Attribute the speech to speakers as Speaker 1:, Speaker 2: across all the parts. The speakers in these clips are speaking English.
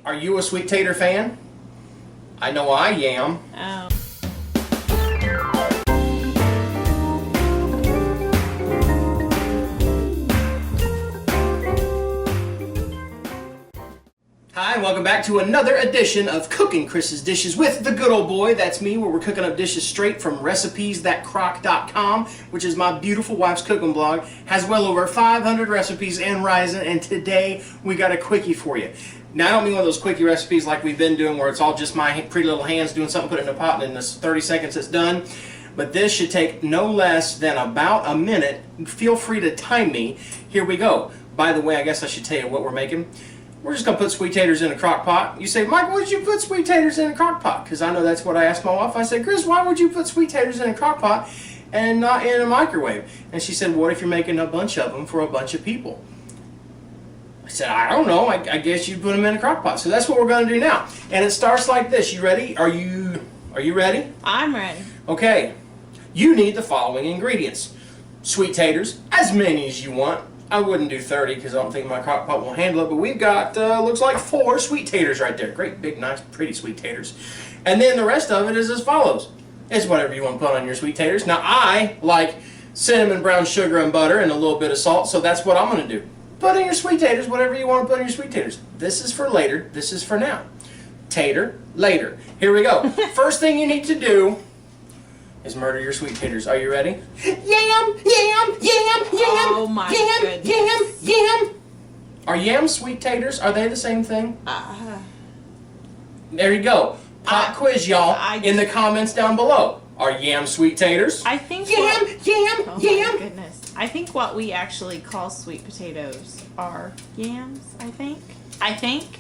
Speaker 1: Are you a sweet tater fan? I know I am.
Speaker 2: Oh.
Speaker 1: Hi, and welcome back to another edition of Cooking Chris's Dishes with the good old boy. That's me, where we're cooking up dishes straight from recipes.crock.com, which is my beautiful wife's cooking blog. Has well over 500 recipes and rising, and today we got a quickie for you. Now, I don't mean one of those quickie recipes like we've been doing where it's all just my pretty little hands doing something, put it in a pot, and in 30 seconds it's done. But this should take no less than about a minute. Feel free to time me. Here we go. By the way, I guess I should tell you what we're making. We're just going to put sweet taters in a crock pot. You say, Mike, why would you put sweet taters in a crock pot? Because I know that's what I asked my wife. I said, Chris, why would you put sweet taters in a crock pot and not in a microwave? And she said, what if you're making a bunch of them for a bunch of people? I said, I don't know. I guess you'd put them in a crock pot. So that's what we're going to do now. And it starts like this. You ready? Are you ready?
Speaker 2: I'm ready.
Speaker 1: Okay. You need the following ingredients. Sweet taters, as many as you want. I wouldn't do 30 because I don't think my crock pot will handle it, but we've got, looks like 4 sweet taters right there. Great, big, nice, pretty sweet taters. And then the rest of it is as follows. It's whatever you want to put on your sweet taters. Now, I like cinnamon, brown sugar, and butter, and a little bit of salt, so that's what I'm going to do. Put in your sweet taters, whatever you want to put in your sweet taters. This is for later. This is for now. Tater, later. Here we go. First thing you need to do is murder your sweet taters. Are you ready? Yam, yam, yam, yam,
Speaker 2: Oh my
Speaker 1: yam,
Speaker 2: goodness.
Speaker 1: yam, yam. Are yams sweet taters? Are they the same thing? There you go. Pop quiz, y'all, in the comments down below. Are yams sweet taters?
Speaker 2: I think
Speaker 1: Yam,
Speaker 2: oh
Speaker 1: yam.
Speaker 2: my goodness. I think what we actually call sweet potatoes are yams, I think.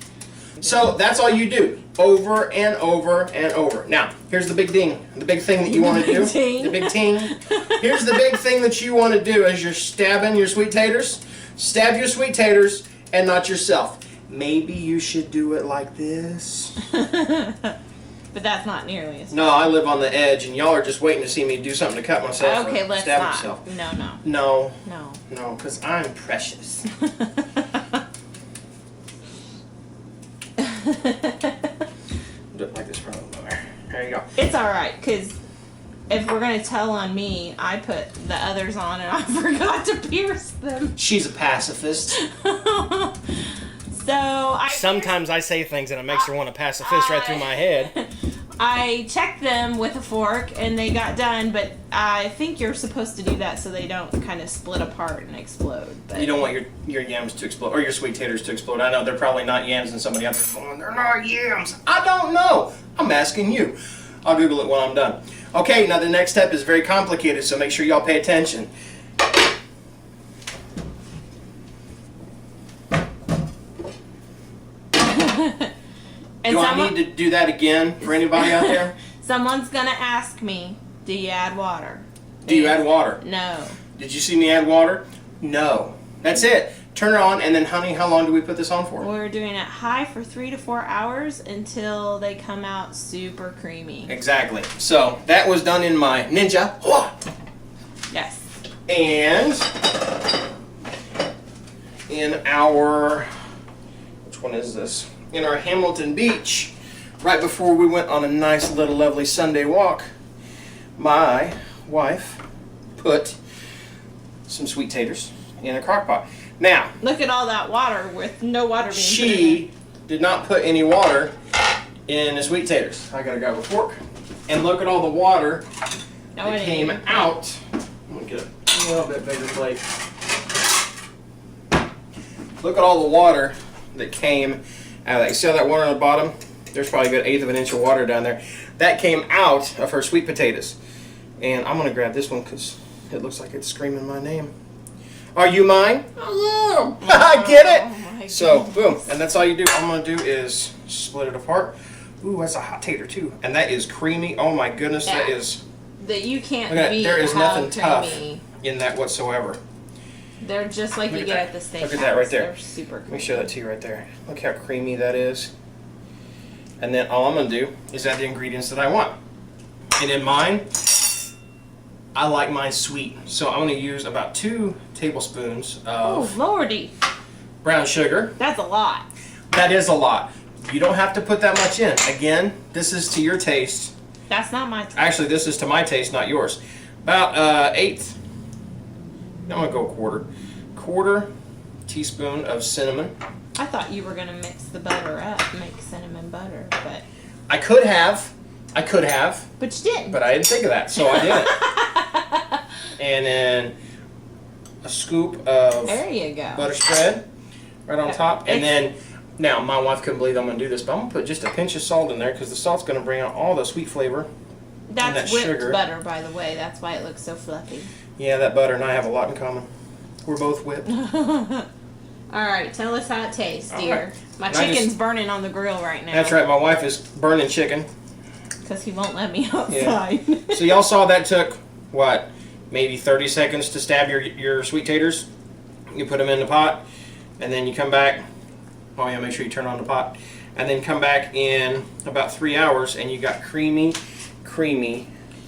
Speaker 1: So that's all you do, over and over and over. Now, here's the big ding, the big thing that you want to do. The big ting. Here's the big thing that you want to do as you're stabbing your sweet taters. Stab your sweet taters and not yourself. Maybe you should do it like this.
Speaker 2: But that's not nearly as
Speaker 1: No, I live on the edge, and y'all are just waiting to see me do something to cut myself.
Speaker 2: Okay,
Speaker 1: or
Speaker 2: let's
Speaker 1: stab
Speaker 2: not.
Speaker 1: myself.
Speaker 2: No,
Speaker 1: No, because I'm precious. Do it like this for a little more. There you go.
Speaker 2: It's alright, because if we're going to tell on me, I put the others on and I forgot to pierce them.
Speaker 1: She's a pacifist. Sometimes I say things and it makes her want to pass a fist right through my head.
Speaker 2: I checked them with a fork and they got done, but I think you're supposed to do that so they don't kind of split apart and explode. But
Speaker 1: You don't want your yams to explode, or your sweet taters to explode. I know they're probably not yams, and somebody out there going, they're not yams. I don't know. I'm asking you. I'll Google it when I'm done. Okay, now the next step is very complicated, so make sure y'all pay attention.
Speaker 2: And
Speaker 1: Do I need to do that again for anybody out there?
Speaker 2: Someone's gonna ask me, do you add water?
Speaker 1: Do you add water?
Speaker 2: No.
Speaker 1: Did you see me add water? No. That's it. Turn it on, and then, honey, how long do we put this on for?
Speaker 2: We're doing it high for 3 to 4 hours until they come out super creamy.
Speaker 1: Exactly. So, that was done in my Ninja.
Speaker 2: Yes.
Speaker 1: And in our, which one is this? In our Hamilton Beach, right before we went on a nice little lovely Sunday walk, my wife put some sweet taters in a crock pot. Now,
Speaker 2: look at all that water with no water being put in
Speaker 1: she did not put any water in the sweet taters. I gotta grab a fork. And look at all the water that came out. I'm gonna get a little bit bigger plate. Look at all the water that came out of that. You see all that water on the bottom? There's probably a good 1/8 of an inch of water down there. That came out of her sweet potatoes. And I'm gonna grab this one because it looks like it's screaming my name. Are you mine? I am. I get it. So, boom. And that's all you do. All I'm going to do is split it apart. Ooh, that's a hot tater, too. And that is creamy. Oh, my goodness.
Speaker 2: Yeah.
Speaker 1: That is...
Speaker 2: That you can't
Speaker 1: beat. There is nothing tough
Speaker 2: creamy.
Speaker 1: in that whatsoever.
Speaker 2: They're just like you get at the steakhouse.
Speaker 1: Look at that right there.
Speaker 2: They're super creamy.
Speaker 1: Let me show that to you right there. Look how creamy that is. And then all I'm going to do is add the ingredients that I want. And in mine... I like mine sweet, so I'm going to use about 2 tablespoons of
Speaker 2: Lordy.
Speaker 1: brown sugar.
Speaker 2: That's a lot.
Speaker 1: That is a lot. You don't have to put that much in. Again, this is to your taste.
Speaker 2: That's not my taste.
Speaker 1: Actually, this is to my taste, not yours. About eighth. I'm gonna go quarter teaspoon of cinnamon.
Speaker 2: I thought you were gonna mix the butter up, make cinnamon butter, but
Speaker 1: I could have,
Speaker 2: but you didn't.
Speaker 1: but I didn't think of that, so I didn't. And then a scoop of
Speaker 2: There you go.
Speaker 1: butter spread right on top, and then now my wife couldn't believe I'm gonna do this, but I'm gonna put just a pinch of salt in there because the salt's gonna bring out all the sweet flavor.
Speaker 2: That's
Speaker 1: that
Speaker 2: whipped
Speaker 1: sugar.
Speaker 2: butter, by the way. That's why it looks so fluffy.
Speaker 1: Yeah, that butter and I have a lot in common. We're both whipped.
Speaker 2: All right, tell us how it tastes,
Speaker 1: All
Speaker 2: dear.
Speaker 1: right.
Speaker 2: My
Speaker 1: And I
Speaker 2: chicken's
Speaker 1: just-
Speaker 2: burning on the grill right now.
Speaker 1: That's right, my wife is burning chicken.
Speaker 2: Because he won't let me outside.
Speaker 1: So y'all saw that took, what, maybe 30 seconds to stab your sweet taters? You put them in the pot, and then you come back. Oh yeah, make sure you turn on the pot. And then come back in about 3 hours, and you got creamy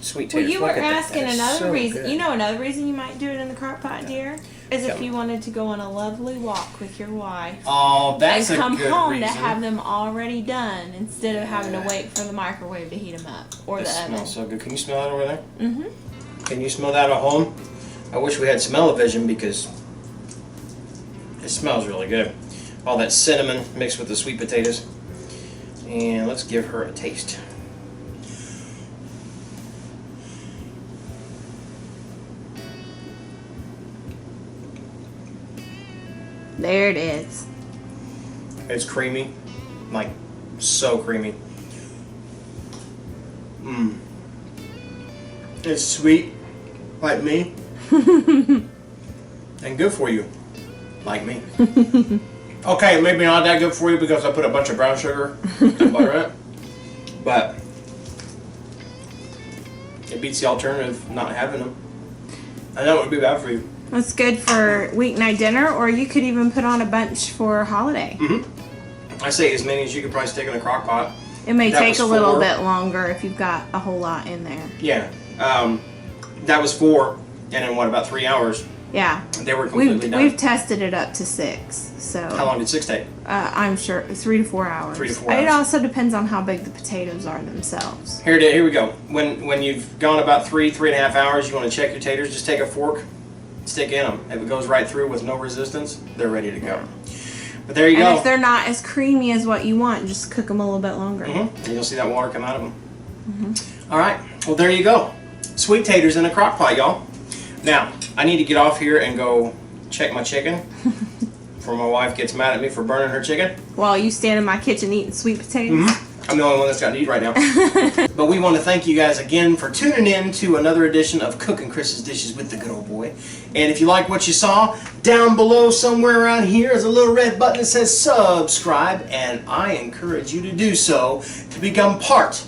Speaker 1: sweet taters.
Speaker 2: Well, you were
Speaker 1: Look at that.
Speaker 2: asking
Speaker 1: That is
Speaker 2: another
Speaker 1: so
Speaker 2: reason.
Speaker 1: good.
Speaker 2: You know another reason you might do it in the crock pot, dear? Is
Speaker 1: Tell
Speaker 2: if
Speaker 1: me.
Speaker 2: you wanted to go on a lovely walk with your wife.
Speaker 1: Oh, that's
Speaker 2: and
Speaker 1: a
Speaker 2: come
Speaker 1: good
Speaker 2: home
Speaker 1: reason.
Speaker 2: to have them already done instead of having to wait for the microwave to heat them up or
Speaker 1: It
Speaker 2: the oven.
Speaker 1: smells so good. Can you smell it over there?
Speaker 2: Mm-hmm.
Speaker 1: Can you smell that at home? I wish we had smell-o-vision because it smells really good. All that cinnamon mixed with the sweet potatoes. And let's give her a taste.
Speaker 2: There it is.
Speaker 1: It's creamy, like so creamy. Mmm. It's sweet, like me, and good for you, like me. Okay, maybe not that good for you because I put a bunch of brown sugar and butter in it, but it beats the alternative not having them. I know it would be bad for you.
Speaker 2: That's good for weeknight dinner, or you could even put on a bunch for holiday.
Speaker 1: I say as many as you could probably stick in a crock pot.
Speaker 2: It may
Speaker 1: That
Speaker 2: take
Speaker 1: was
Speaker 2: a little
Speaker 1: 4.
Speaker 2: bit longer if you've got a whole lot in there.
Speaker 1: Yeah, that was 4, and in what, about 3 hours?
Speaker 2: Yeah.
Speaker 1: They were completely done.
Speaker 2: We've tested it up to 6, so
Speaker 1: How long did 6 take?
Speaker 2: I'm sure 3 to 4 hours.
Speaker 1: 3 to 4
Speaker 2: It
Speaker 1: hours.
Speaker 2: also depends on how big the potatoes are themselves.
Speaker 1: Here we go. When you've gone about 3.5 hours, you want to check your taters. Just take a fork, stick in them. If it goes right through with no resistance, they're ready to go. But there you
Speaker 2: And
Speaker 1: go.
Speaker 2: if they're not as creamy as what you want, just cook them a little bit longer.
Speaker 1: And you'll see that water come out of them. All right. Well, there you go. Sweet taters in a crock pot, y'all. Now, I need to get off here and go check my chicken before my wife gets mad at me for burning her chicken.
Speaker 2: While you stand in my kitchen eating sweet potatoes.
Speaker 1: I'm the only one that's got to eat right now. But we want to thank you guys again for tuning in to another edition of Cooking Chris's Dishes with the Good Old Boy. And if you like what you saw, down below somewhere around here is a little red button that says subscribe, and I encourage you to do so to become part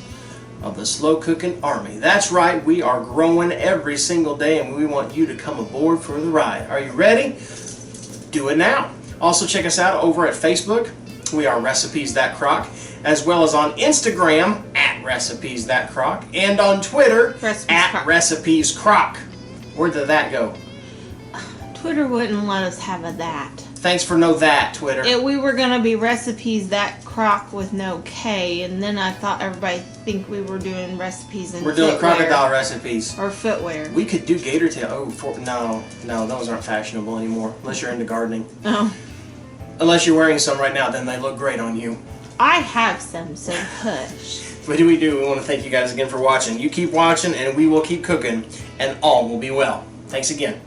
Speaker 1: of the Slow Cooking Army. That's right, we are growing every single day, and we want you to come aboard for the ride. Are you ready? Do it now. Also check us out over at Facebook. We are Recipes That Crock, as well as on Instagram at Recipes That Crock, and on Twitter
Speaker 2: Recipes
Speaker 1: at
Speaker 2: Crock.
Speaker 1: Recipes Crock. Where did that go?
Speaker 2: Twitter wouldn't let us have a that.
Speaker 1: Thanks for know that, Twitter.
Speaker 2: We were gonna be recipes that crock with no K, and then I thought everybody think we were doing recipes in
Speaker 1: We're doing
Speaker 2: footwear.
Speaker 1: crocodile recipes.
Speaker 2: Or footwear.
Speaker 1: We could do gator tail. Oh, no, those aren't fashionable anymore. Unless you're into gardening.
Speaker 2: Oh,
Speaker 1: Unless you're wearing some right now, then they look great on you.
Speaker 2: I have some, so hush.
Speaker 1: What do? We want to thank you guys again for watching. You keep watching, and we will keep cooking, and all will be well. Thanks again.